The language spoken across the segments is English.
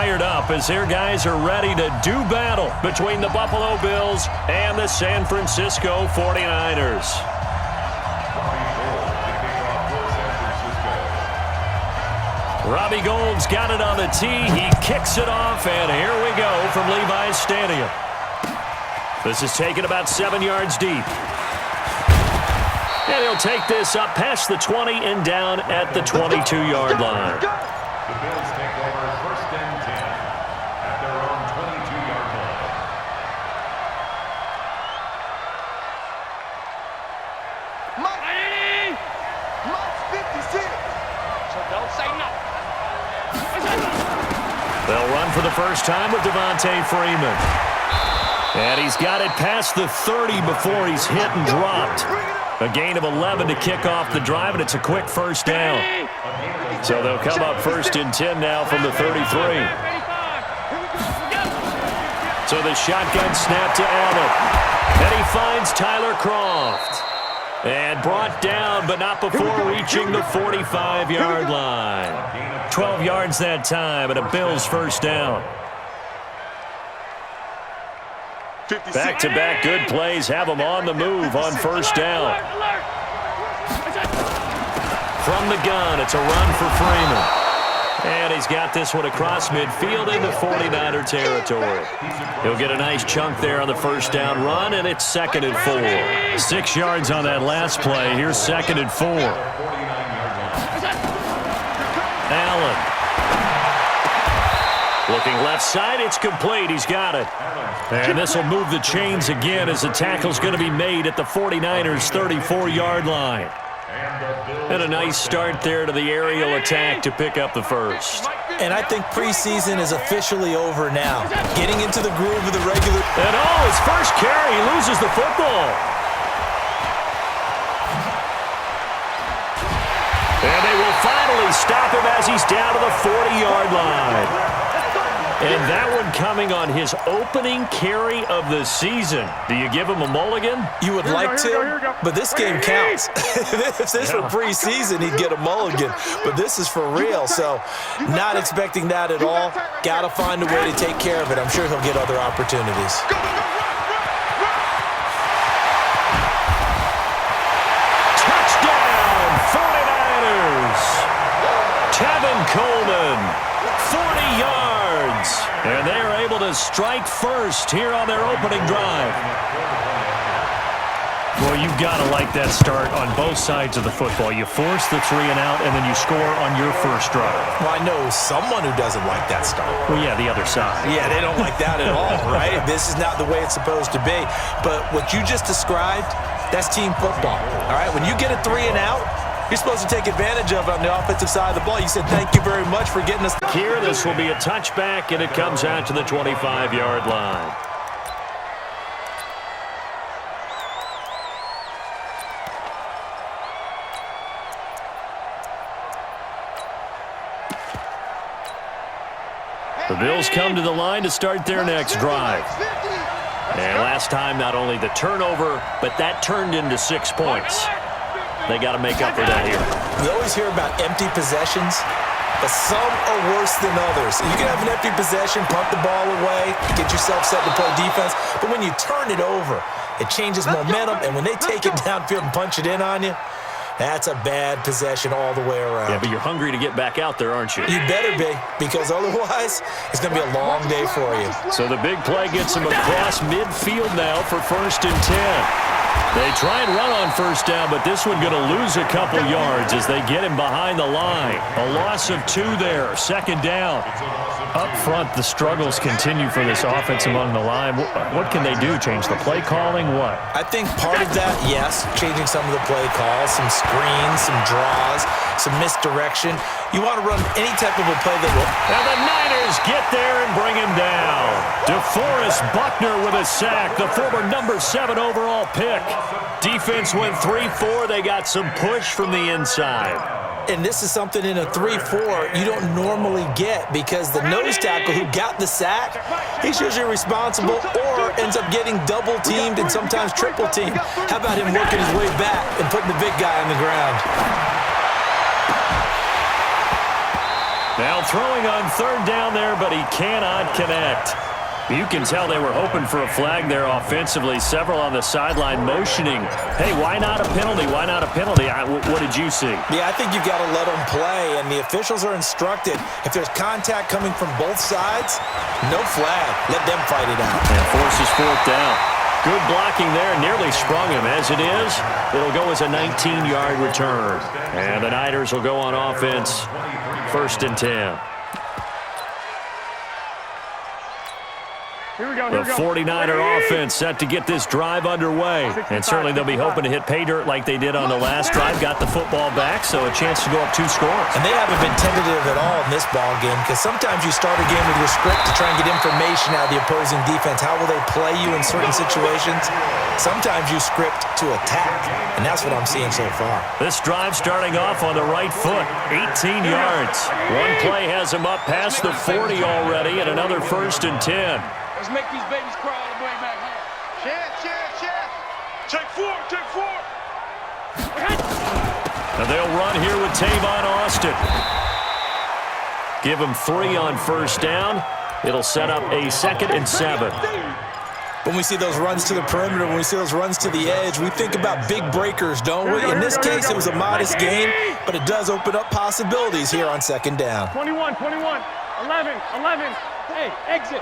fired up as their guys are ready to do battle between the Buffalo Bills and the San Francisco 49ers. Robbie Gould's got it on the tee. He kicks it off, and here we go from Levi's Stadium. This is taken about 7 yards deep. And he'll take this up past the 20 and down at the 22-yard line. The Bills take over 1st and 10 at their own 22-yard line. Mike 56. So don't say nothing. They'll run for the first time with Devontae Freeman. And he's got it past the 30 before he's hit and dropped. A gain of 11 to kick off the drive, and it's a quick first down. So they'll come up 1st and 10 now from the 33. So the shotgun snap to Allen. And he finds Tyler Kroft. And brought down, but not before reaching the 45-yard line. 12 yards that time, and a Bills first down. Back-to-back good plays have them on the move on first down. From the gun, it's a run for Freeman. And he's got this one across midfield into 49er territory. He'll get a nice chunk there on the first down run, and it's 2nd and 4. 6 yards on that last play. Here's 2nd and 4. Allen. Looking left side, it's complete. He's got it. And this will move the chains again as the tackle's going to be made at the 49ers' 34-yard line. And a nice start there to the aerial attack to pick up the first. And I think preseason is officially over now. Getting into the groove of the regular. And his first carry, he loses the football. And they will finally stop him as he's down to the 40-yard line. And that one coming on his opening carry of the season. Do you give him a mulligan? You would like to, but this game counts. If this were preseason, he'd get a mulligan. But this is for real, so not expecting that at all. Got to find a way to take care of it. I'm sure he'll get other opportunities. Touchdown, 49ers! Tevin Coleman, 40 yards. And they are able to strike first here on their opening drive. Well, you've got to like that start on both sides of the football. You force the 3 and out, and then you score on your first drive. Well, I know someone who doesn't like that start. Well, yeah, the other side. Yeah, they don't like that at all, right? This is not the way it's supposed to be. But what you just described, that's team football, all right? When you get a 3 and out, you're supposed to take advantage of it on the offensive side of the ball. You said, thank you very much for getting us. Here, this will be a touchback, and it comes out to the 25-yard line. The Bills come to the line to start their next drive. And last time, not only the turnover, but that turned into 6 points. They got to make up for that here. We always hear about empty possessions, but some are worse than others. You can have an empty possession, punt the ball away, get yourself set to play defense, but when you turn it over, it changes momentum, and when they take it downfield and punch it in on you, that's a bad possession all the way around. Yeah, but you're hungry to get back out there, aren't you? You better be, because otherwise, it's going to be a long day for you. So the big play gets him across midfield now for 1st and 10. They try and run on first down, but this one going to lose a couple yards as they get him behind the line. A loss of 2 there, 2nd down. Up front, the struggles continue for this offense among the line. What can they do? Change the play calling? What? I think part of that, yes, changing some of the play calls, some screens, some draws, some misdirection. You want to run any type of a play that will. And the Niners get there and bring him down. DeForest Buckner with a sack, the former number 7 overall pick. Defense went 3-4. They got some push from the inside. And this is something in a 3-4 you don't normally get because the nose tackle who got the sack, he's usually responsible or ends up getting double-teamed and sometimes triple-teamed. How about him working his way back and putting the big guy on the ground? Now throwing on third down there, but he cannot connect. You can tell they were hoping for a flag there offensively. Several on the sideline motioning, hey, why not a penalty? Why not a penalty? What did you see? Yeah, I think you've got to let them play, and the officials are instructed. If there's contact coming from both sides, no flag. Let them fight it out. And forces fourth down. Good blocking there. Nearly sprung him. As it is, it'll go as a 19-yard return. And the Niners will go on offense. 1st and 10. Here we go, The 49er offense set to get this drive underway. And certainly they'll be hoping to hit pay dirt like they did on the last drive. Got the football back, so a chance to go up 2 scores. And they haven't been tentative at all in this ball game, because sometimes you start a game with your script to try and get information out of the opposing defense. How will they play you in certain situations? Sometimes you script to attack, and that's what I'm seeing so far. This drive starting off on the right foot, 18 yards. One play has him up past the 40 already, and another 1st and 10. Let's make these babies cry all the way back home. Chance. Take 4, take 4. And they'll run here with Tavon Austin. Give him 3 on 1st down. It'll set up a 2nd and 7. When we see those runs to the perimeter, when we see those runs to the edge, we think about big breakers, don't we? In this case, it was a modest gain, but it does open up possibilities here on 2nd down. 21, 11. Hey, exit.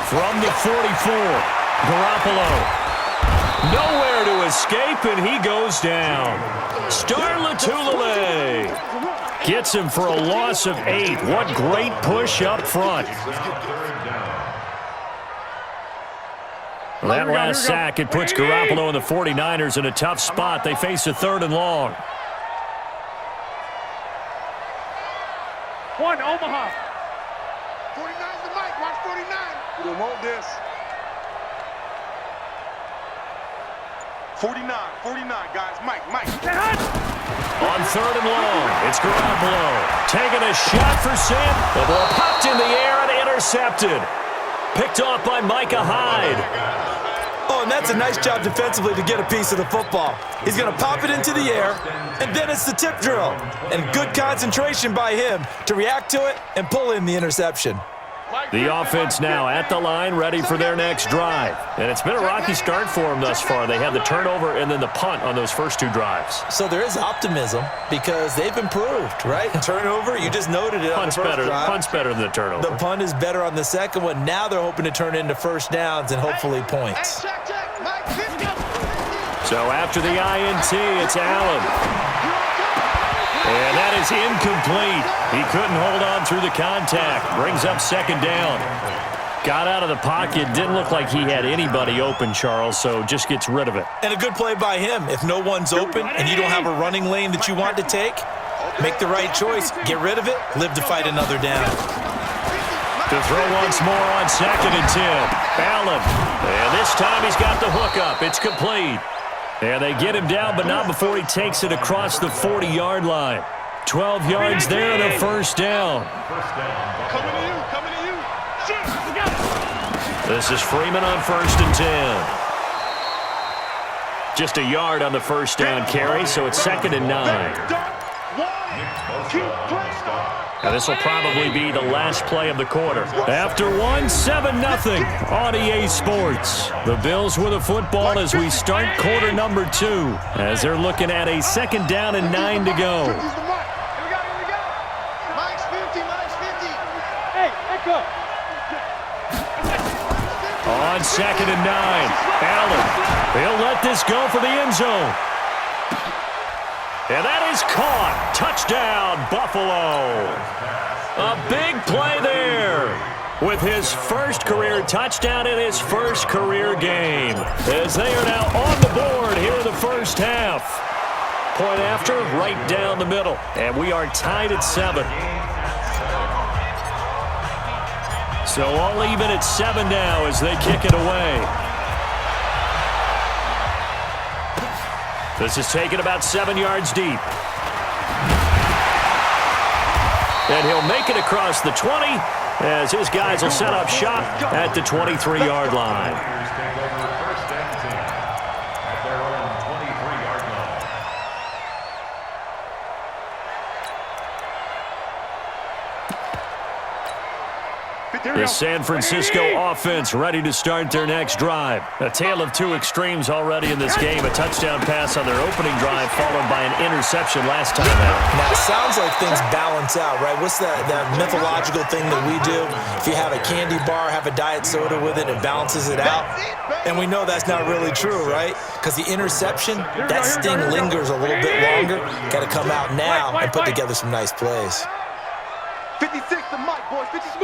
From the 44, Garoppolo. Nowhere to escape, and he goes down. Star Latulele gets him for a loss of 8. What great push up front. That last sack, it puts Garoppolo and the 49ers in a tough spot. They face a 3rd and long. 1, Omaha. 49's the mic. Watch 49. We don't want this. 49, guys. Mike. On 3rd and long, it's Garoppolo taking a shot for Sam. The ball popped in the air and intercepted. Picked off by Micah Hyde. Oh, and that's a nice job defensively to get a piece of the football. He's going to pop it into the air, and then it's the tip drill. And good concentration by him to react to it and pull in the interception. The offense now at the line, ready for their next drive. And it's been a rocky start for them thus far. They had the turnover and then the punt on those first 2 drives. So there is optimism because they've improved, right? Turnover, you just noted it on the first drive. Punt's better than the turnover. The punt is better on the second one. Now they're hoping to turn it into 1st downs and hopefully points. So after the INT, it's Allen. And that is incomplete. He couldn't hold on through the contact. Brings up 2nd down. Got out of the pocket. Didn't look like he had anybody open, Charles, so just gets rid of it. And a good play by him. If no one's open and you don't have a running lane that you want to take, make the right choice. Get rid of it. Live to fight another down. To throw once more on 2nd and 10. Allen. And this time he's got the hook up. It's complete. And they get him down, but not before he takes it across the 40-yard line. 12 yards there and a 1st down. Coming to you. Shoot. This is Freeman on 1st and 10. Just a yard on the 1st down carry, so it's 2nd and 9. Now this will probably be the last play of the quarter. After 7-0 on EA Sports. The Bills with a football as we start quarter number 2, as they're looking at a 2nd down and 9 to go. Here we go. Mike's 50. Hey, echo. On 2nd and 9, Allen. He'll let this go for the end zone. And that is caught. Touchdown, Buffalo. A big play there with his first career touchdown in his first career game, as they are now on the board here in the 1st half. Point after, right down the middle. And we are tied at 7. So all even at 7 now as they kick it away. This is taken about 7 yards deep. And he'll make it across the 20 as his guys will set up shop at the 23-yard line. The San Francisco offense ready to start their next drive. A tale of two extremes already in this game. A touchdown pass on their opening drive followed by an interception last time out. Now, it sounds like things balance out, right? What's that mythological thing that we do? If you have a candy bar, have a diet soda with it, it balances it out. And we know that's not really true, right? Because the interception, that sting lingers a little bit longer. Got to come out now and put together some nice plays. 56 to Mike, boys. 56.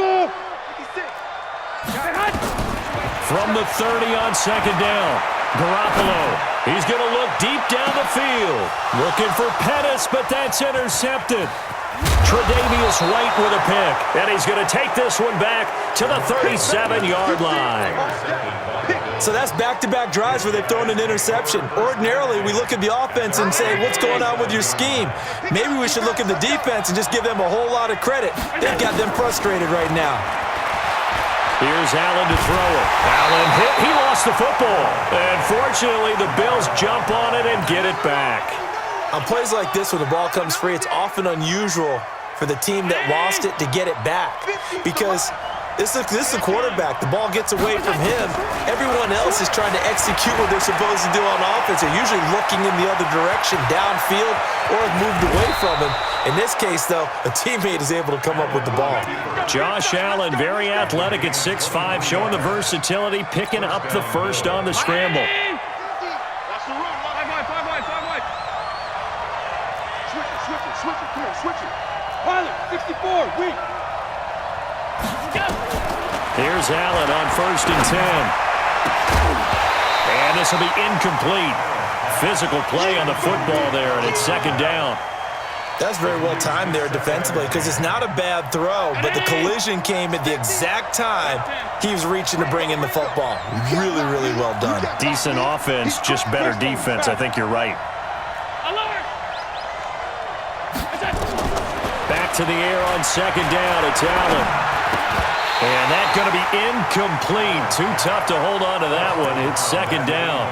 From the 30 on second down, Garoppolo. He's going to look deep down the field. Looking for Pettis, but that's intercepted. Tre'Davious White with a pick, and he's going to take this one back to the 37-yard line. So that's back-to-back drives where they've thrown an interception. Ordinarily, we look at the offense and say, what's going on with your scheme? Maybe we should look at the defense and just give them a whole lot of credit. They've got them frustrated right now. Here's Allen to throw it. Allen hit. He lost the football. And fortunately, the Bills jump on it and get it back. On plays like this, when the ball comes free, it's often unusual for the team that lost it to get it back. Because this is a quarterback. The ball gets away from him. Everyone else is trying to execute what they're supposed to do on offense. They're usually looking in the other direction, downfield, or have moved away from him. In this case, though, a teammate is able to come up with the ball. Josh Allen, very athletic at 6'5", showing the versatility, picking up the first on the scramble. That's the run. 5 wide. Switch it. Come on, switch it. Pilot, 64, weak. Here's Allen on 1st and 10. And this will be incomplete. Physical play on the football there, and it's second down. That's very well timed there defensively because it's not a bad throw, but the collision came at the exact time he was reaching to bring in the football. Really, really well done. Decent offense, just better defense. I think you're right. Back to the air on second down. It's Allen. And that's going to be incomplete. Too tough to hold on to that one. It's second down.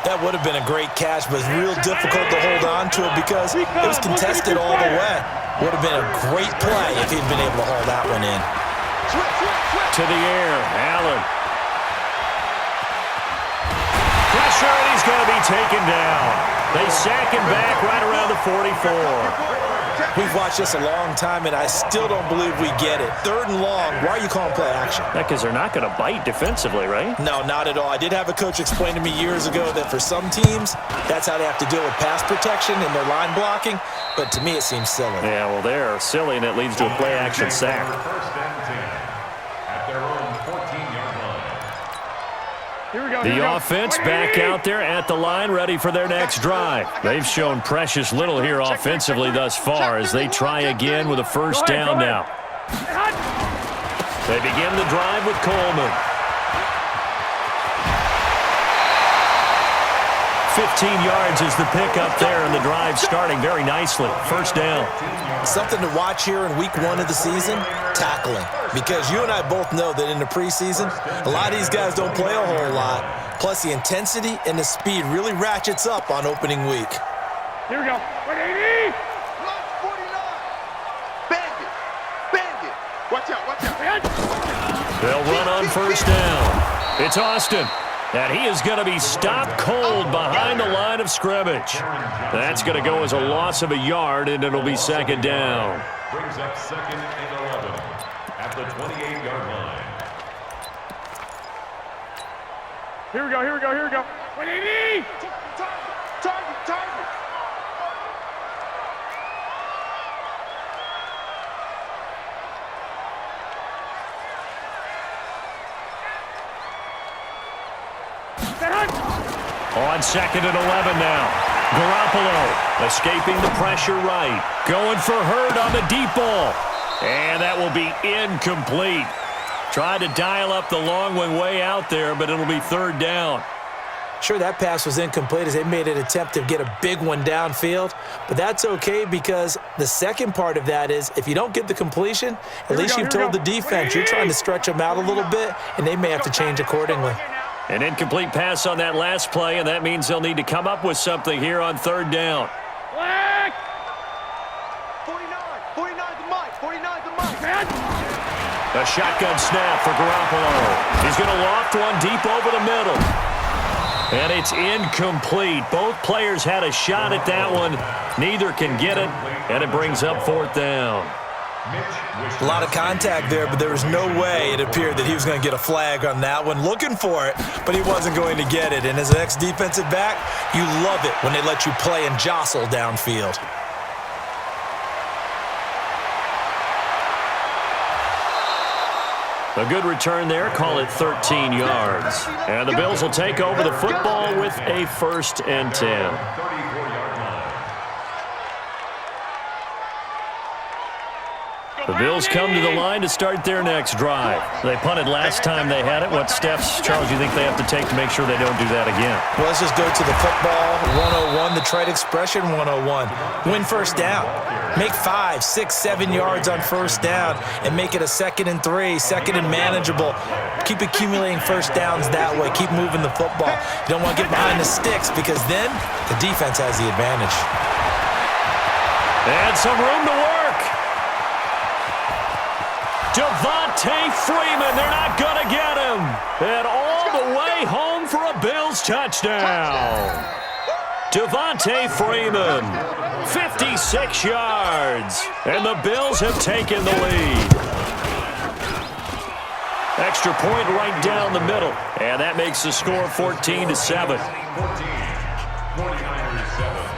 That would have been a great catch, but it's real difficult to hold on to it because it was contested all the way. Would have been a great play if he'd been able to hold that one in. To the air, Allen. Pressure, and he's going to be taken down. They sack him back right around the 44. We've watched this a long time, and I still don't believe we get it. 3rd and long, why are you calling play action? Because they're not going to bite defensively, right? No, not at all. I did have a coach explain to me years ago that for some teams, that's how they have to deal with pass protection and their line blocking, but to me it seems silly. Yeah, well, they're silly, and it leads to a play action sack. The offense back out there at the line, ready for their next drive. They've shown precious little here offensively thus far as they try again with a first down now. They begin the drive with Coleman. 15 yards is the pickup there, and the drive starting very nicely. First down. Something to watch here in week 1 of the season, tackling. Because you and I both know that in the preseason, a lot of these guys don't play a whole lot. Plus, the intensity and the speed really ratchets up on opening week. Here we go. 180. Block 49. Bandit. Watch out. They'll run on first down. It's Austin. And he is going to be stopped cold behind the line of scrimmage. That's going to go as a loss of a yard, and it'll be second down. Brings up 2nd and 11 at the 28-yard line. Here we go. 180. Target. On 2nd and 11 now. Garoppolo escaping the pressure right. Going for Hurd on the deep ball. And that will be incomplete. Tried to dial up the long one way out there, but it'll be 3rd down. Sure, that pass was incomplete as they made an attempt to get a big one downfield, but that's okay because the second part of that is if you don't get the completion, at least you've told the defense you're trying to stretch them out a little bit, and they may have to change accordingly. An incomplete pass on that last play, and that means they'll need to come up with something here on 3rd down. Black. 49 to Mike. A shotgun snap for Garoppolo. He's going to loft one deep over the middle. And it's incomplete. Both players had a shot at that one. Neither can get it, and it brings up 4th down. A lot of contact there, but there was no way it appeared that he was going to get a flag on that one. Looking for it, but he wasn't going to get it. And as an ex-defensive back, you love it when they let you play and jostle downfield. A good return there. Call it 13 yards. And the Bills will take over the football with a 1st and 10. The Bills come to the line to start their next drive. They punted last time they had it. What steps, Charles, do you think they have to take to make sure they don't do that again? Well, let's just go to the football 101, the trade expression 101. Win 1st down. Make 5, 6, 7 yards on 1st down and make it a 2nd and 3, 2nd and manageable. Keep accumulating 1st downs that way. Keep moving the football. You don't want to get behind the sticks because then the defense has the advantage. And some room to work. Devontae Freeman, they're not going to get him. And all the way home for a Bills touchdown. Devontae Freeman, 56 yards. And the Bills have taken the lead. Extra point right down the middle. And that makes the score 14-7. 49ers 7.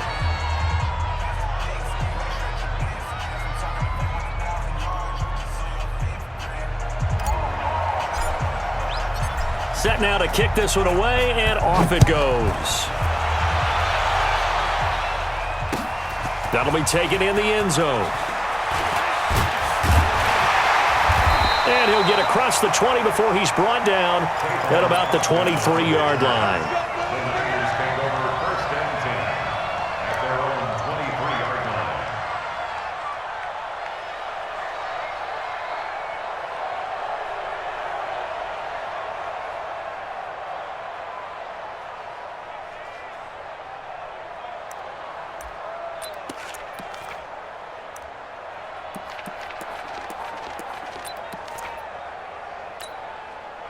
Set now to kick this one away, and off it goes. That'll be taken in the end zone. And he'll get across the 20 before he's brought down at about the 23-yard line. The Niners take over 1st and 10 at their own 23-yard line.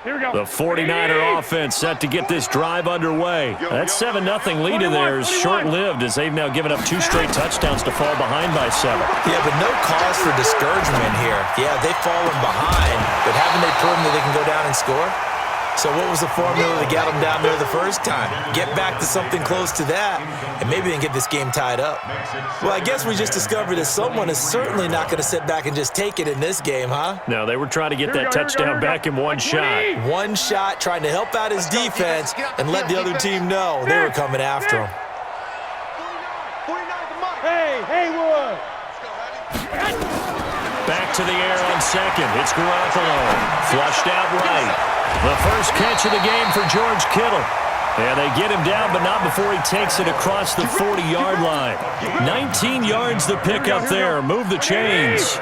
Here we go. The 49er offense set to get this drive underway. That 7-0 lead in there is short-lived as they've now given up 2 straight touchdowns to fall behind by 7. Yeah, but no cause for discouragement here. Yeah, they've fallen behind, but haven't they proven that they can go down and score? So what was the formula to get them down there the first time? Get back to something close to that, and maybe they can get this game tied up. Well, I guess we just discovered that someone is certainly not going to sit back and just take it in this game, huh? No, they were trying to get that touchdown back in one shot. One shot, trying to help out his defense and let the other team know they were coming after him. 49, Hey, Haywood. Back to the air on 2nd. It's Garoppolo. Flushed out right. The first catch of the game for George Kittle. And they get him down, but not before he takes it across the 40-yard line. 19 yards the pick up there. Move the chains.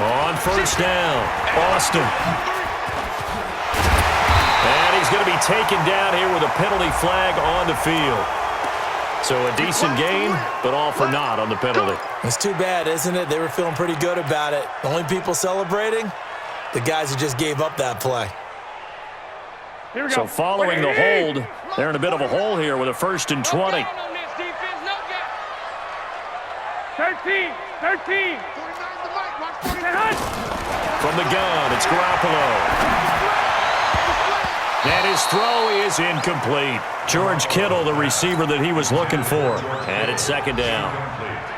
On 1st down, Austin. And he's going to be taken down here with a penalty flag on the field. So a decent gain, but all for naught on the penalty. It's too bad, isn't it? They were feeling pretty good about it. The only people celebrating, the guys who just gave up that play. Here we go. So following the hold, they're in a bit of a hole here with a 1st and 20. 13. From the gun, it's Garoppolo. And his throw is incomplete. George Kittle, the receiver that he was looking for. And it's 2nd down.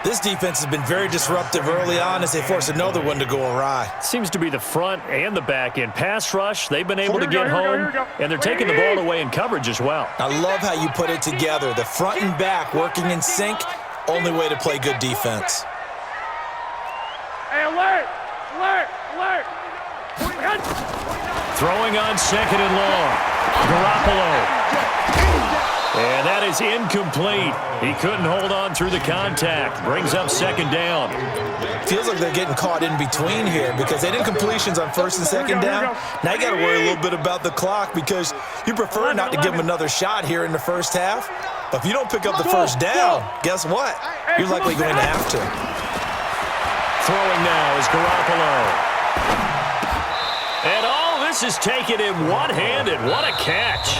This defense has been very disruptive early on as they force another one to go awry. Seems to be the front and the back end. Pass rush, they've been able to get home, and they're taking the ball away in coverage as well. I love how you put it together. The front and back working in sync, only way to play good defense. Hey, alert! Throwing on 2nd and long. Garoppolo. And that is incomplete. He couldn't hold on through the contact. Brings up 2nd down. Feels like they're getting caught in between here because they did completions on 1st and 2nd down. Now you got to worry a little bit about the clock because you prefer not to give them another shot here in the first half. But if you don't pick up the first down, guess what? You're likely going to have to. Throwing now is Garoppolo. And all this is taken in one-handed. What a catch.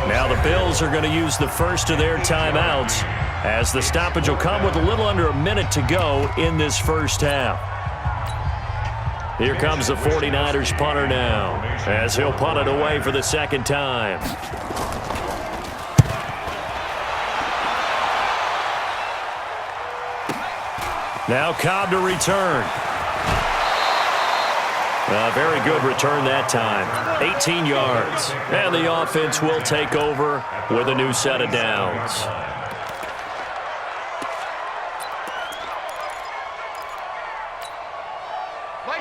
Now the Bills are going to use the first of their timeouts as the stoppage will come with a little under a minute to go in this first half. Here comes the 49ers punter now as he'll punt it away for the second time. Now Cobb to return. A very good return that time. 18 yards. And the offense will take over with a new set of downs.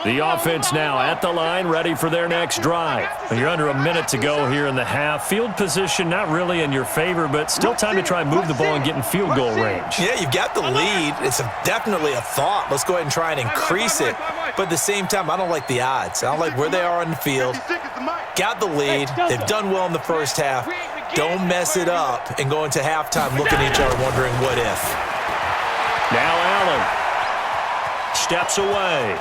The offense now at the line, ready for their next drive. You're under a minute to go here in the half. Field position not really in your favor, but still time to try and move the ball and get in field goal range. Yeah, you've got the lead. It's definitely a thought. Let's go ahead and try and increase it. But at the same time, I don't like the odds. I don't like where they are on the field. Got the lead. They've done well in the first half. Don't mess it up and go into halftime looking at each other wondering what if. Now Allen steps away.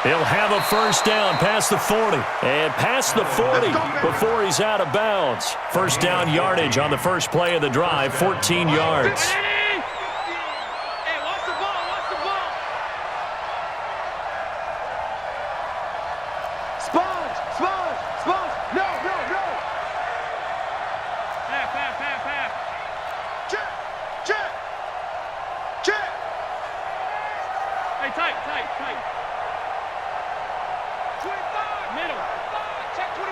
He'll have a first down past the 40. And past the 40 before he's out of bounds. First down yardage on the first play of the drive, 14 yards. Hey, watch the ball, watch the ball. Sponge! No! Pass. Check! Hey, tight. 25. Middle. Check 25.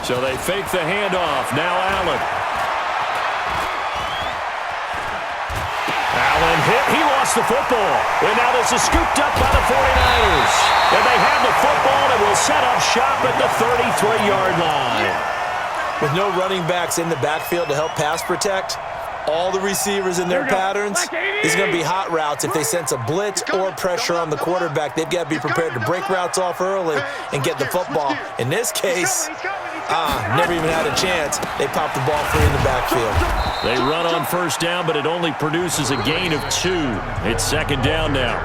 So they fake the handoff. Now Allen. Allen hit. He lost the football. And now this is scooped up by the 49ers. And they have the football and will set up shop at the 33-yard line. With no running backs in the backfield to help pass protect, all the receivers in their patterns, these are going to be hot routes. If they sense a blitz or pressure on the quarterback, they've got to be prepared to break routes off early and get the football. In this case, never even had a chance. They popped the ball free in the backfield. They run on first down, but it only produces a gain of 2. It's second down now.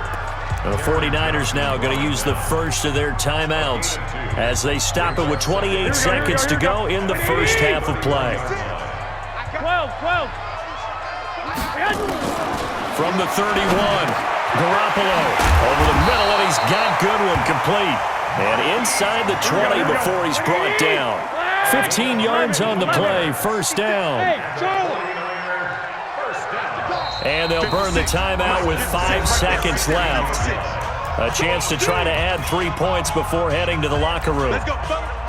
The 49ers now going to use the first of their timeouts as they stop it with 28 seconds to go in the first half of play. 12. From the 31, Garoppolo over the middle, and he's got Goodwin complete. And inside the 20 before he's brought down. 15 yards on the play, first down. And they'll burn the timeout with 5 seconds left. A chance to try to add 3 points before heading to the locker room.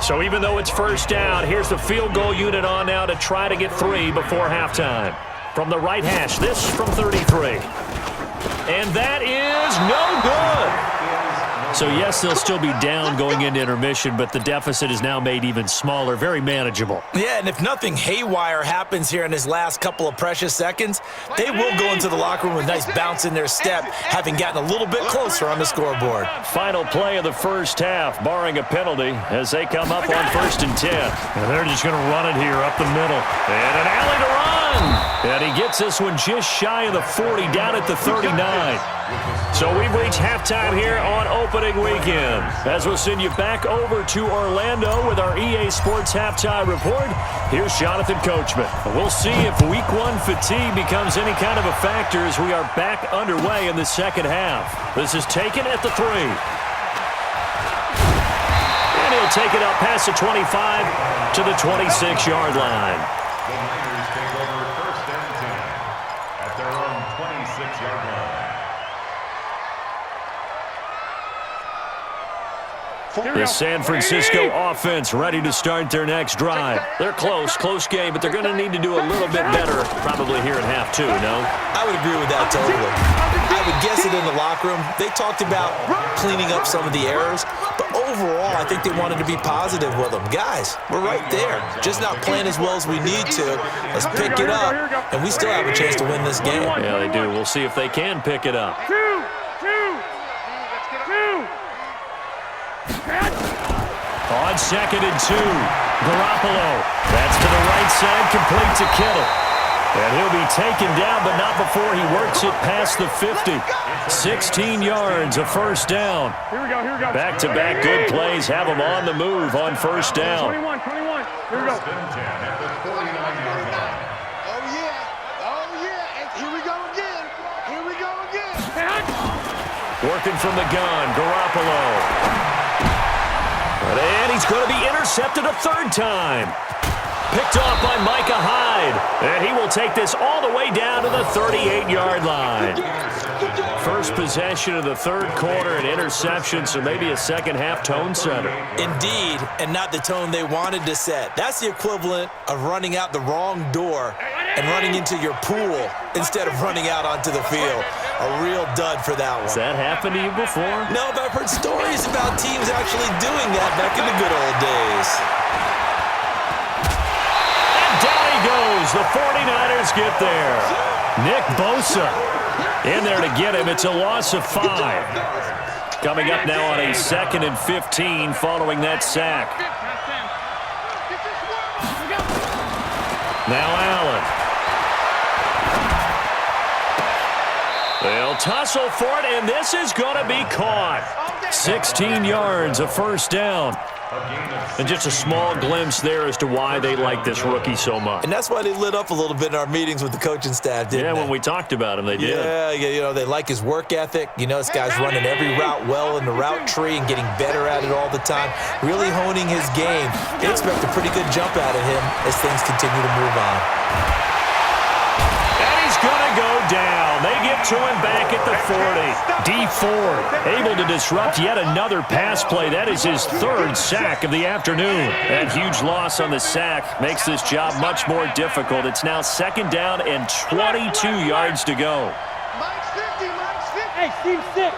So even though it's first down, here's the field goal unit on now to try to get 3 before halftime. From the right hash, this from 33. And that is no good. So, yes, they'll still be down going into intermission, but the deficit is now made even smaller, very manageable. Yeah, and if nothing haywire happens here in his last couple of precious seconds, they will go into the locker room with a nice bounce in their step, having gotten a little bit closer on the scoreboard. Final play of the first half, barring a penalty, as they come up on 1st and 10. And they're just going to run it here up the middle. And an alley to run. And he gets this one just shy of the 40, down at the 39. So we've reached halftime here on opening weekend. As we'll send you back over to Orlando with our EA Sports Halftime Report, here's Jonathan Coachman. We'll see if Week 1 fatigue becomes any kind of a factor as we are back underway in the second half. This is taken at the 3. And he'll take it up past the 25 to the 26-yard line. The Niners take over 1st and 10 at their own 26-yard line. The San Francisco offense ready to start their next drive. They're close game, but they're going to need to do a little bit better probably here in half 2, no? I would agree with that totally. I would guess it in the locker room. They talked about cleaning up some of the errors, but overall, I think they wanted to be positive with them. Guys, we're right there. Just not playing as well as we need to. Let's pick it up, and we still have a chance to win this game. Yeah, they do. We'll see if they can pick it up. On 2nd and 2, Garoppolo. That's to the right side, complete to Kittle. And he'll be taken down, but not before he works it past the 50. 16 yards, a first down. Here we go, here we go. Back-to-back good plays have him on the move on first down. 21. Here we go. First and 10 at the 49-yard line. Oh, yeah. And here we go again. Working from the gun, Garoppolo. And he's going to be intercepted a third time. Picked off by Micah Hyde. And he will take this all the way down to the 38-yard line. First possession of the third quarter, an interception, so maybe a second-half tone setter. Indeed, and not the tone they wanted to set. That's the equivalent of running out the wrong door and running into your pool instead of running out onto the field. A real dud for that one. Has that happened to you before? No, but I've heard stories about teams actually doing that back in the good old days. Down he goes. The 49ers get there. Nick Bosa in there to get him. It's a loss of 5. Coming up now on a 2nd and 15 following that sack. Now Allen. They'll tussle for it, and this is going to be caught. 16 yards, a first down. And just a small glimpse there as to why they like this rookie so much. And that's why they lit up a little bit in our meetings with the coaching staff, didn't they? Yeah, when we talked about him, they did. Yeah, you know, they like his work ethic. You know, this guy's running every route well in the route tree and getting better at it all the time, really honing his game. They expect a pretty good jump out of him as things continue to move on. And he's going to go down. They get to him back at the 40. D Ford able to disrupt yet another pass play. That is his third sack of the afternoon. That huge loss on the sack makes this job much more difficult. It's now 2nd down and 22 yards to go. Mike's 50. Hey, Team 6.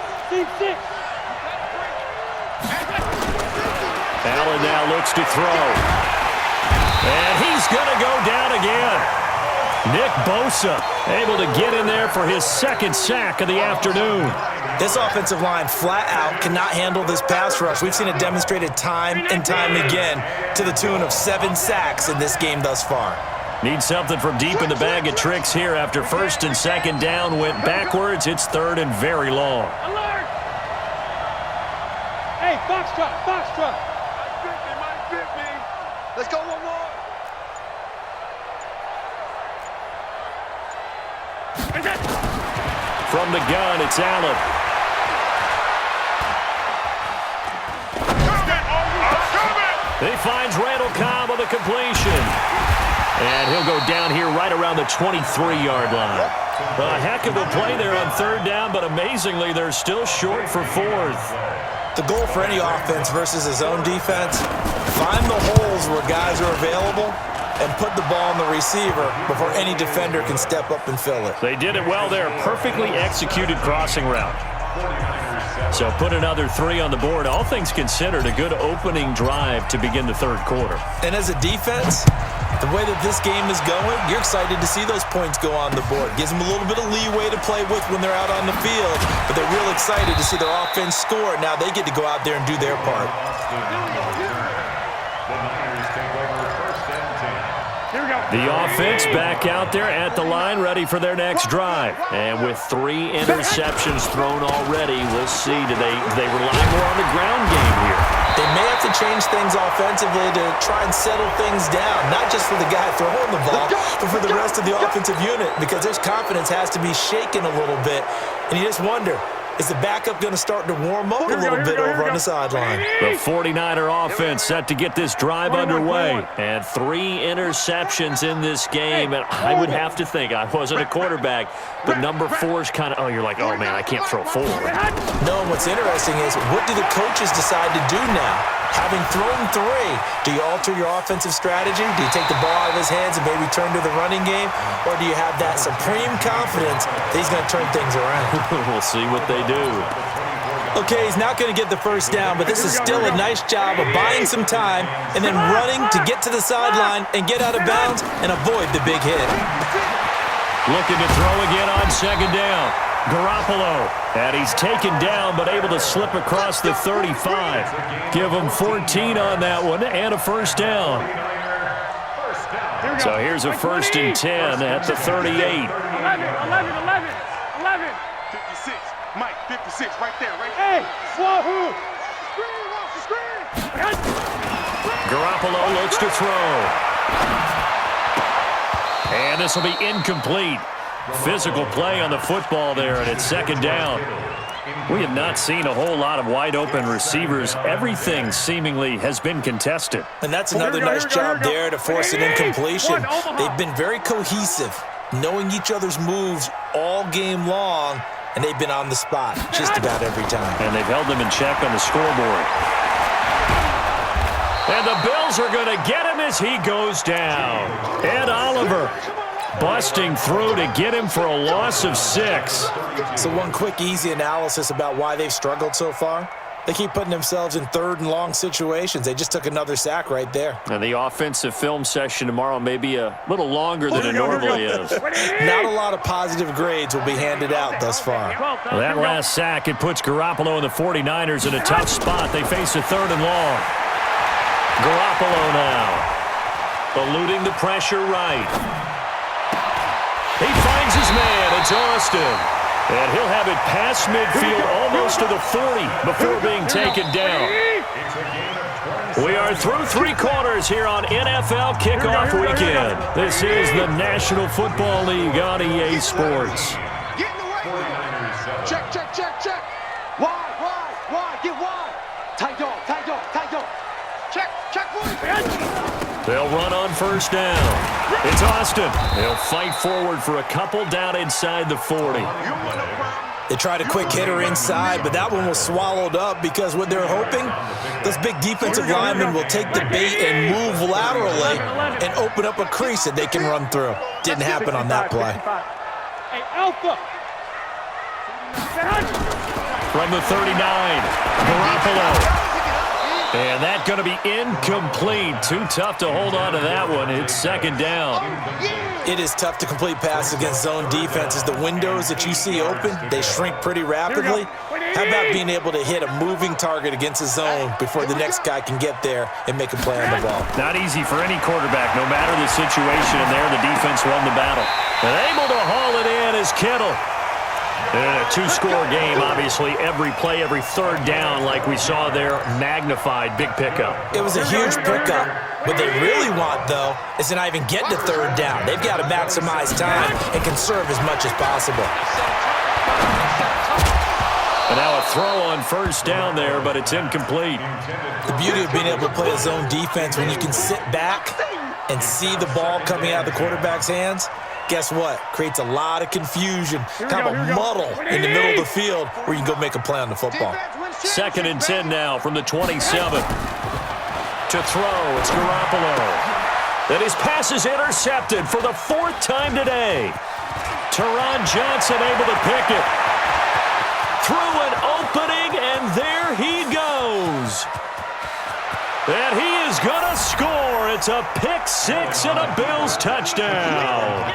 Allen now looks to throw. And he's going to go down again. Nick Bosa able to get in there for his 2nd sack of the afternoon. This offensive line flat out cannot handle this pass rush. We've seen it demonstrated time and time again to the tune of 7 sacks in this game thus far. Need something from deep in the bag of tricks here after 1st and 2nd down went backwards. It's 3rd and very long. Alert! Hey, Foxtrot. Mike 50. Let's go one more. From the gun, it's Allen. He finds Randall Cobb with a completion. And he'll go down here right around the 23-yard line. A heck of a play there on 3rd down, but amazingly, they're still short for 4th. The goal for any offense versus his own defense, find the holes where guys are available and put the ball on the receiver before any defender can step up and fill it. They did it well there. Perfectly executed crossing route. So put another 3 on the board. All things considered, a good opening drive to begin the 3rd quarter. And as a defense, the way that this game is going, you're excited to see those points go on the board. Gives them a little bit of leeway to play with when they're out on the field, but they're real excited to see their offense score. Now they get to go out there and do their part. The offense back out there at the line, ready for their next drive. And with 3 interceptions thrown already, we'll see. Do they rely more on the ground game here? They may have to change things offensively to try and settle things down, not just for the guy throwing the ball, but for the rest of the offensive unit, because their confidence has to be shaken a little bit. And you just wonder, is the backup going to start to warm up a little bit over on the sideline? The 49er offense set to get this drive underway. And 3 interceptions in this game. And I would have to think, I wasn't a quarterback, but number 4 is kind of, you're like, oh, man, I can't throw 4. No, and what's interesting is, what do the coaches decide to do now? Having thrown 3, do you alter your offensive strategy? Do you take the ball out of his hands and maybe turn to the running game? Or do you have that supreme confidence that he's going to turn things around? We'll see what they do. Okay, he's not going to get the first down, but this is still a nice job of buying some time and then running to get to the sideline and get out of bounds and avoid the big hit. Looking to throw again on 2nd down. Garoppolo. And he's taken down, but able to slip across the 35. Give him 14 on that one and a first down. So here's a 1st and 10 at the 38. 11. 56. Mike, 56, right there, right there. Hey, Wahoo! Garoppolo looks to throw. And this will be incomplete. Physical play on the football there, and it's 2nd down. We have not seen a whole lot of wide-open receivers. Everything seemingly has been contested. And that's another nice job there to force an incompletion. They've been very cohesive, knowing each other's moves all game long, and they've been on the spot just about every time. And they've held them in check on the scoreboard. And the Bills are going to get him as he goes down. Ed Oliver busting through to get him for a loss of 6. So one quick, easy analysis about why they've struggled so far. They keep putting themselves in 3rd and long situations. They just took another sack right there. And the offensive film session tomorrow may be a little longer than it normally is. Not a lot of positive grades will be handed out thus far. Well, that last sack, it puts Garoppolo and the 49ers in a tough spot. They face a 3rd and long. Garoppolo now, eluding the pressure right. He finds his man. It's Austin. And he'll have it past midfield, almost to the 40, before being taken down. We are through 3 quarters here on NFL Kickoff Weekend. This is the National Football League on EA Sports. Get in the way. Check, check, check, check. Wide, get wide. Tight dog. Check, They'll run on 1st down. It's Austin. They'll fight forward for a couple down inside the 40. They tried a quick hitter inside, but that one was swallowed up because what they're hoping, those big defensive linemen will take the bait and move laterally and open up a crease that they can run through. Didn't happen on that play. Hey, Alpha. From the 39, Garoppolo. And that's going to be incomplete. Too tough to hold on to that one. It's 2nd down. It is tough to complete passes against zone defenses. The windows that you see open, they shrink pretty rapidly. How about being able to hit a moving target against a zone before the next guy can get there and make a play on the ball? Not easy for any quarterback, no matter the situation. And there, the defense won the battle. And able to haul it in is Kittle. In a 2-score game, obviously, every play, every 3rd down, like we saw there, magnified, big pickup. It was a huge pickup. What they really want, though, is to not even get to 3rd down. They've got to maximize time and conserve as much as possible. And now a throw on 1st down there, but it's incomplete. The beauty of being able to play a zone defense when you can sit back and see the ball coming out of the quarterback's hands, guess what? Creates a lot of confusion, kind of a muddle in the middle of the field where you can go make a play on the football. 2nd and 10 now from the 27. To throw, it's Garoppolo. And his pass is intercepted for the 4th time today. Teron Johnson able to pick it. Through an opening, and there he goes. And he is going to score. It's a pick 6 and a Bills touchdown.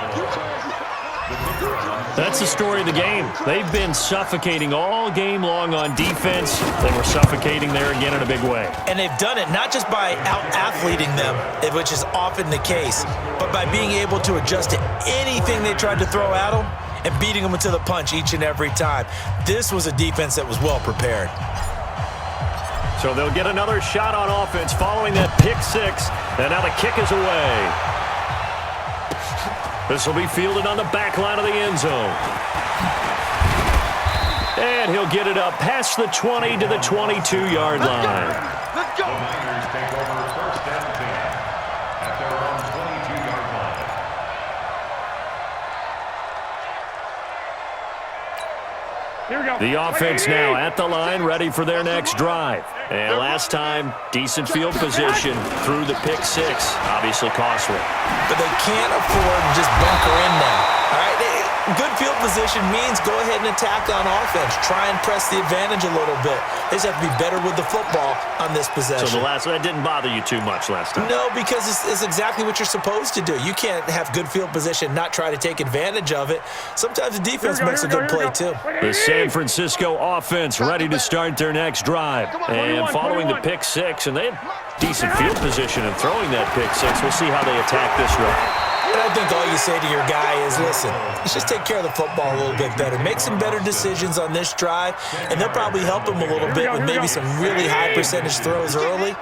That's the story of the game. They've been suffocating all game long on defense. They were suffocating there again in a big way. And they've done it not just by out-athleting them, which is often the case, but by being able to adjust to anything they tried to throw at them and beating them into the punch each and every time. This was a defense that was well prepared. So they'll get another shot on offense following that pick 6. And now the kick is away. This will be fielded on the back line of the end zone. And he'll get it up past the 20 to the 22-yard line. Let's go. Niners take over 1st and 10 at their own 22-yard line. Here we go. The offense now at the line, ready for their next drive. And last time, decent field position through the pick 6. Obviously costly. But they can't afford to just bunker in now. All right, Good field position means go ahead and attack on offense. Try and press the advantage a little bit. They just have to be better with the football on this possession. So that didn't bother you too much last time? No, because it's exactly what you're supposed to do. You can't have good field position, not try to take advantage of it. Sometimes the defense makes a good play, too. The San Francisco offense ready to start their next drive. And following the pick six, and they had decent field position in throwing that pick six. We'll see how they attack this run. And I think all you say to your guy is, listen, let's just take care of the football a little bit better. Make some better decisions on this drive, and they'll probably help him a little bit with maybe some really high percentage throws early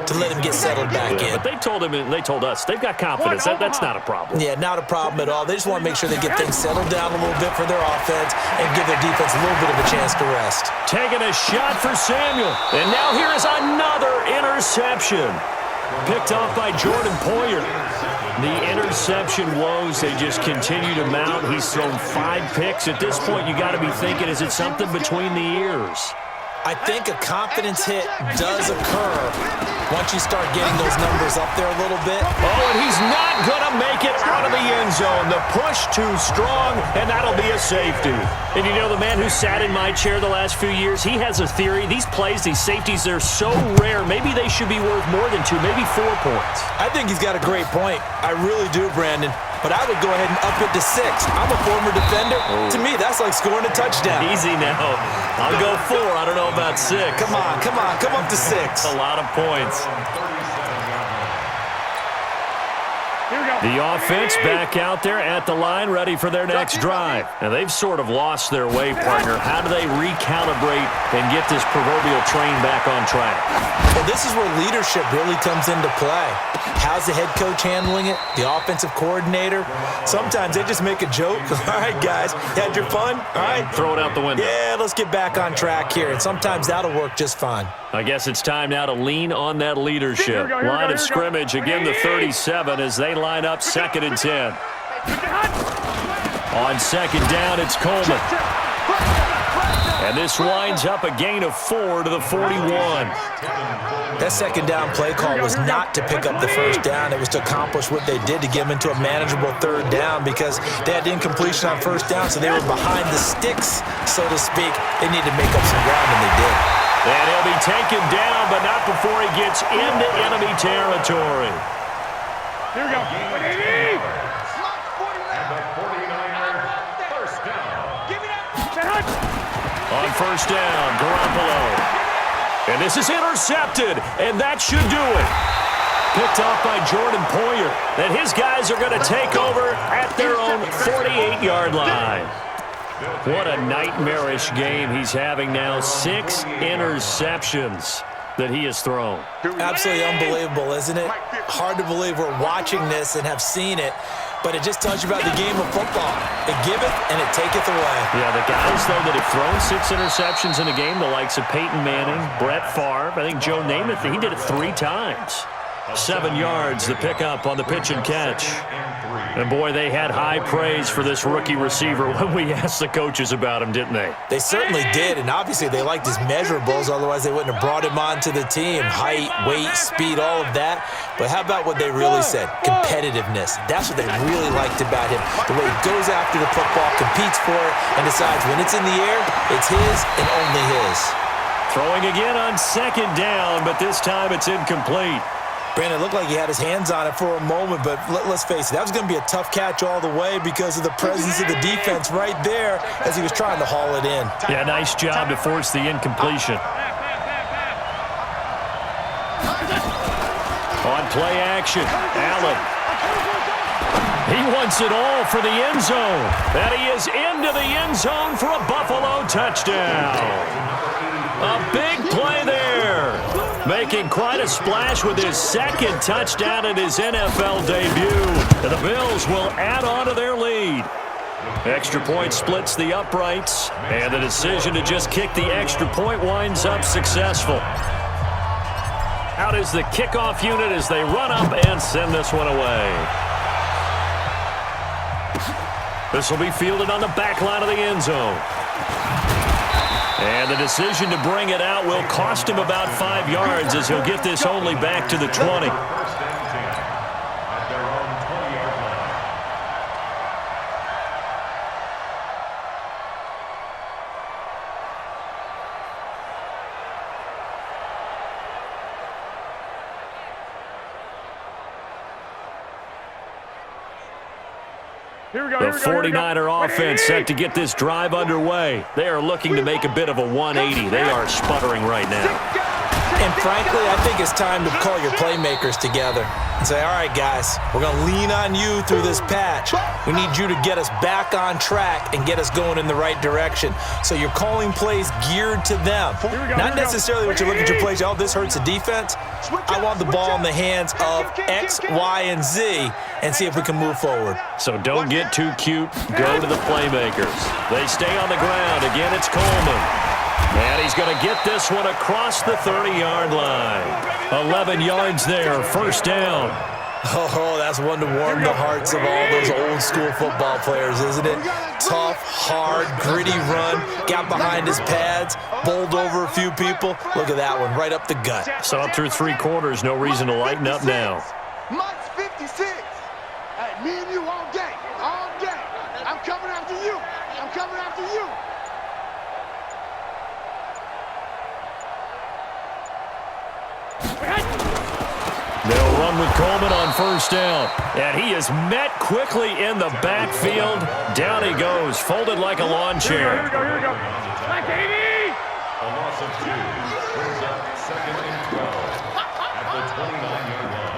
to let him get settled back in. But they told him and they told us they've got confidence. That's not a problem. Yeah, not a problem at all. They just want to make sure they get things settled down a little bit for their offense and give their defense a little bit of a chance to rest. Taking a shot for Samuel. And now here is another interception. Picked off by Jordan Poyer. The interception woes, they just continue to mount. He's thrown 5 picks. At this point, you got to be thinking, is it something between the ears? I think a confidence hit does occur once you start getting those numbers up there a little bit. Oh, and he's not going to make it out of the end zone. The push too strong, and that'll be a safety. And you know, the man who sat in my chair the last few years, he has a theory. These plays, these safeties, they're so rare. Maybe they should be worth more than 2, maybe 4 points. I think he's got a great point. I really do, Brandon. But I would go ahead and up it to 6. I'm a former defender. Oh. To me, that's like scoring a touchdown. Easy now. I'll go 4. I don't know about 6. Come on. Come up to 6. A lot of points. The offense back out there at the line, ready for their next drive. And they've sort of lost their way, partner. How do they recalibrate and get this proverbial train back on track? Well, this is where leadership really comes into play. How's the head coach handling it? The offensive coordinator? Sometimes they just make a joke. All right, guys, you had your fun? All right. Throw it out the window. Yeah, let's get back on track here. And sometimes that'll work just fine. I guess it's time now to lean on that leadership. Line of scrimmage, again the 37 as they line up 2nd and 10. On 2nd down, it's Coleman. And this winds up a gain of 4 to the 41. That 2nd down play call was not to pick up the 1st down. It was to accomplish what they did to get them into a manageable 3rd down because they had incompletion on 1st down, so they were behind the sticks, so to speak. They needed to make up some ground, and they did. And he'll be taken down, but not before he gets into enemy territory. Here we go. And the 49er, first down. Give me that. On 1st down, Garoppolo. And this is intercepted, and that should do it. Picked off by Jordan Poyer. And his guys are going to take over at their own 48-yard line. What a nightmarish game he's having now. 6 interceptions that he has thrown. Absolutely unbelievable, isn't it? Hard to believe we're watching this and have seen it, but it just tells you about the game of football. It giveth and it taketh away. Yeah, the guys, though, that have thrown 6 interceptions in a game, the likes of Peyton Manning, Brett Favre, I think Joe Namath, he did it 3 times. 7 yards, the pickup on the pitch and catch. And, boy, they had high praise for this rookie receiver when we asked the coaches about him, didn't they? They certainly did, and obviously they liked his measurables, otherwise they wouldn't have brought him onto the team. Height, weight, speed, all of that. But how about what they really said? Competitiveness. That's what they really liked about him. The way he goes after the football, competes for it, and decides when it's in the air, it's his and only his. Throwing again on 2nd down, but this time it's incomplete. Brandon, it looked like he had his hands on it for a moment, but let's face it, that was going to be a tough catch all the way because of the presence of the defense right there as he was trying to haul it in. Yeah, nice job to force the incompletion. On play action, Allen. He wants it all for the end zone. And he is into the end zone for a Buffalo touchdown. A big play there. Making quite a splash with his 2nd touchdown in his NFL debut. And the Bills will add on to their lead. Extra point splits the uprights. And the decision to just kick the extra point winds up successful. Out is the kickoff unit as they run up and send this one away. This will be fielded on the back line of the end zone. And the decision to bring it out will cost him about 5 yards as he'll get this only back to the 20. The 49er offense set to get this drive underway. They are looking to make a bit of a 180. They are sputtering right now. And frankly, I think it's time to call your playmakers together and say, all right, guys, we're going to lean on you through this patch. We need you to get us back on track and get us going in the right direction. So you're calling plays geared to them. Not necessarily what you look at your plays, oh, this hurts the defense. I want the ball in the hands of X, Y, and Z and see if we can move forward. So don't get too cute. Go to the playmakers. They stay on the ground. Again, it's Coleman. And he's going to get this one across the 30-yard line. 11 yards there, first down. Oh, that's one to warm the hearts of all those old-school football players, isn't it? Tough, hard, gritty run, got behind his pads, bowled over a few people. Look at that one, right up the gut. So up through 3 quarters, no reason to lighten up now. Mike's 56. Hey, me and you all day. All day. I'm coming after you. I'm coming after you. They'll run with Coleman on first down. And he is met quickly in the backfield. Down he goes, folded like a lawn chair. Here we go. Black 80! A loss of 2 brings up 2nd and 12 at the 29-yard line.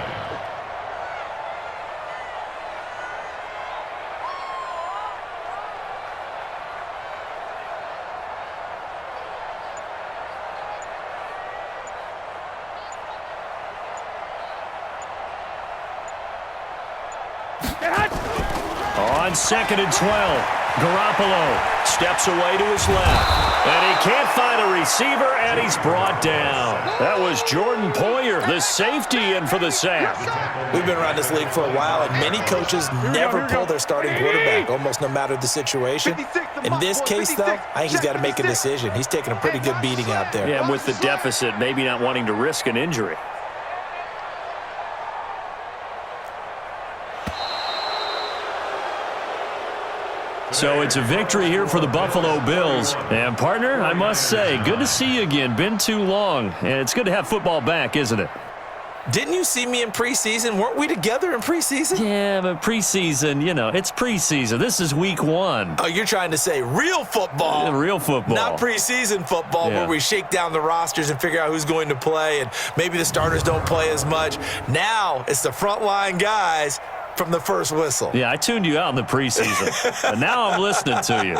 On 2nd and 12, Garoppolo steps away to his left. And he can't find a receiver, and he's brought down. That was Jordan Poyer, the safety, in for the sack. We've been around this league for a while, and many coaches never pull their starting quarterback, almost no matter the situation. In this case, though, I think he's got to make a decision. He's taking a pretty good beating out there. Yeah, and with the deficit, maybe not wanting to risk an injury. So it's a victory here for the Buffalo Bills. And, partner, I must say, good to see you again. Been too long. And it's good to have football back, isn't it? Didn't you see me in preseason? Weren't we together in preseason? Yeah, but preseason, you know, it's preseason. This is week 1. Oh, you're trying to say real football. Yeah, real football. Not preseason football where we shake down the rosters and figure out who's going to play, and maybe the starters don't play as much. Now it's the frontline guys from the first whistle. Yeah, I tuned you out in the preseason, but now I'm listening to you.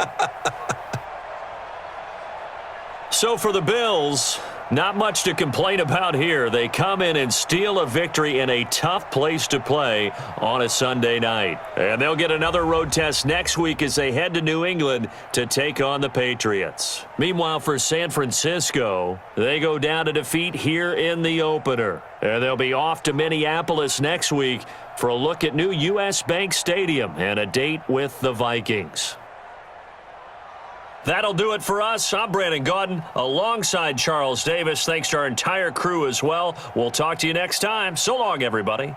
So for the Bills, not much to complain about here. They come in and steal a victory in a tough place to play on a Sunday night. And they'll get another road test next week as they head to New England to take on the Patriots. Meanwhile, for San Francisco, they go down to defeat here in the opener. And they'll be off to Minneapolis next week for a look at new U.S. Bank Stadium and a date with the Vikings. That'll do it for us. I'm Brandon Gaudin alongside Charles Davis. Thanks to our entire crew as well. We'll talk to you next time. So long, everybody.